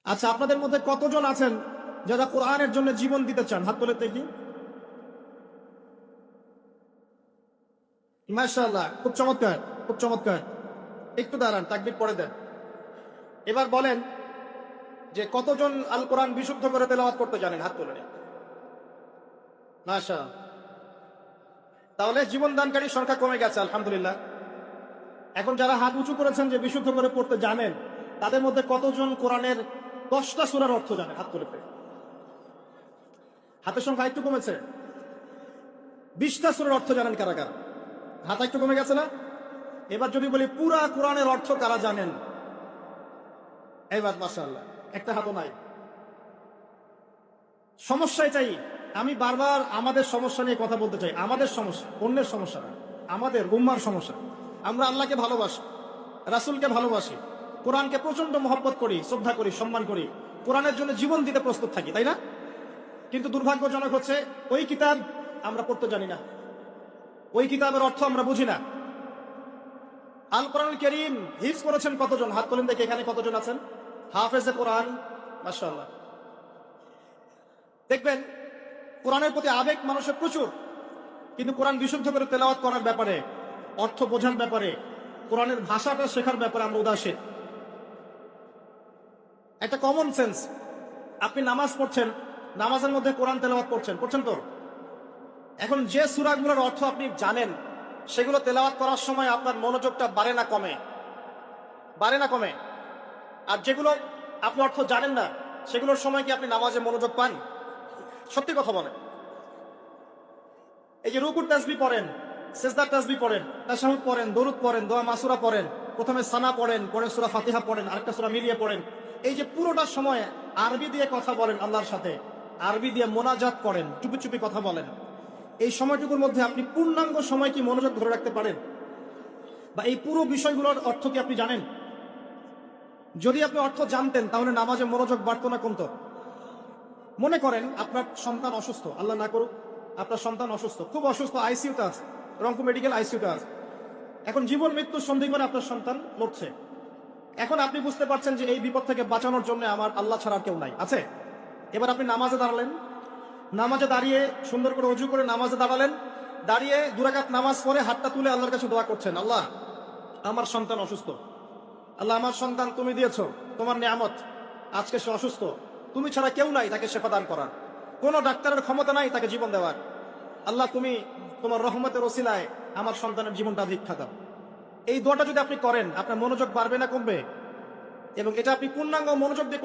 আচ্ছা, আপনাদের মধ্যে কতজন আছেন যারা কোরআনের জন্য জীবন দিতে চান? হাত তুলে দেখি। মাশাআল্লাহ, খুব চমৎকার, খুব চমৎকার। একটু দাঁড়ান, তাকবীর পড়ে দেন। এবার বলেন যে কতজন আল কোরআন বিশুদ্ধ করে তেলাওয়াত করতে জানেন? হাত তুলে নিন। মাশাআল্লাহ। তাহলে জীবন দানকারী সংখ্যা কমে গেছে, আলহামদুলিল্লাহ। এখন যারা হাত উঁচু করেছেন যে বিশুদ্ধ করে পড়তে জানেন, তাদের মধ্যে কতজন কোরআনের 10টা সূরার অর্থ জানেন? হাত তুলে দেন। হাতের সংখ্যা একটু কমেছে। 20টা সূরার অর্থ জানেন কারা কারা? হাত একটু কমে গেছে না? এবার যদি বলি পুরা কোরআনের অর্থ কারা জানেন? এবার মাশাআল্লাহ, একটা হাতও নাই। সমস্যা এটাই। আমি বারবার আমাদের সমস্যা নিয়ে কথা বলতে চাই। আমাদের সমস্যা, অন্যের সমস্যা না, আমাদের উম্মার সমস্যা। আমরা আল্লাহকে ভালোবাসি, রাসূলকে ভালোবাসি, কোরআনকে প্রচন্ড মহব্বত করি, শ্রদ্ধা করি, সম্মান করি, কোরআনের জন্য জীবন দিতে প্রস্তুত থাকি, তাই না? কিন্তু দুর্ভাগ্যজনক হচ্ছে ওই কিতাব আমরা পড়তে জানি না, ওই কিতাবের অর্থ আমরা বুঝি না। আল কোরআনুল কারীম হিফজ করেছেন কতজন? হাত তোলেন দেখে, এখানে কতজন আছেন হাফেজে কোরআন? মাশাআল্লাহ। দেখবেন কোরআনের প্রতি আবেগ মানুষের প্রচুর, কিন্তু কোরআন বিশুদ্ধ করে তেলাওয়াত করার ব্যাপারে, অর্থ বোঝার ব্যাপারে, কোরআনের ভাষাটা শেখার ব্যাপারে আমরা উদাসীন। একটা কমন সেন্স, আপনি নামাজ পড়ছেন, নামাজের মধ্যে কোরআন তেলাওয়াত করছেন তো? এখন যে সূরাগুলোর অর্থ আপনি জানেন, সেগুলো তেলাওয়াত করার সময় আপনার মনোযোগটা বাড়ে না কমে? বাড়ে না কমে? আর যেগুলো আপনি অর্থ জানেন না, সেগুলোর সময় কি আপনি নামাজে মনোযোগ পান? সত্যি কথা বলেন। এই যে রুকুর তাসবিহ পড়েন, সিজদার তাসবিহ পড়েন, তাশাহুদ পড়েন, দরুদ পড়েন, দোয়া মাসুরা পড়েন, প্রথমে সানা পড়েন, পরে সূরা ফাতিহা পড়েন, আরেকটা সূরা মিলিয়ে পড়েন। এই যে পুরোটা সময় আরবি দিয়ে কথা বলেন আল্লাহর সাথে, আরবি দিয়ে মোনাজাত করেন, চুপি চুপি কথা বলেন, এই সময়টুকুর মধ্যে আপনি পূর্ণাঙ্গ সময় কি মনোযোগ ধরে রাখতে পারেন? বা এই পুরো বিষয়গুলোর অর্থ কি আপনি জানেন? যদি আপনি অর্থ জানতেন, তাহলে নামাজে মনোযোগ বাড়তো না কমতো? মনে করেন আপনার সন্তান অসুস্থ, আল্লাহ না করুক, আপনার সন্তান অসুস্থ, খুব অসুস্থ, আইসিইউতে আছে, রংপুর মেডিকেল আইসিইউতে আছে। এখন জীবন মৃত্যুর সন্ধিক্ষণে আপনার সন্তান লড়ছে। এখন আপনি বুঝতে পারছেন যে এই বিপদ থেকে বাঁচানোর জন্য আমার আল্লাহ ছাড়া কেউ নাই, আছে? এবার আপনি নামাজে দাঁড়ালেন, নামাজে দাঁড়িয়ে সুন্দর করে ওযু করে নামাজে দাঁড়ালেন, দাঁড়িয়ে 2 রাকাত নামাজ পড়ে হাতটা তুলে আল্লাহর কাছে দোয়া করছেন, আল্লাহ আমার সন্তান অসুস্থ, আল্লাহ আমার সন্তান তুমি দিয়েছো, তোমার নিয়ামত, আজকে সে অসুস্থ, তুমি ছাড়া কেউ নাই তাকে সেবা দান করার, কোনো ডাক্তারের ক্ষমতা নাই তাকে জীবন দেওয়ার, আল্লাহ তুমি তোমার রহমতের ওসিলায় আমার সন্তানের জীবনটা ভিক্ষা দাও। এই দোয়াটা যদি আপনি করেন, আপনার মনোযোগ বাড়বে না কমবে? এবং এটা আপনি পূর্ণাঙ্গ মনোযোগ দিয়ে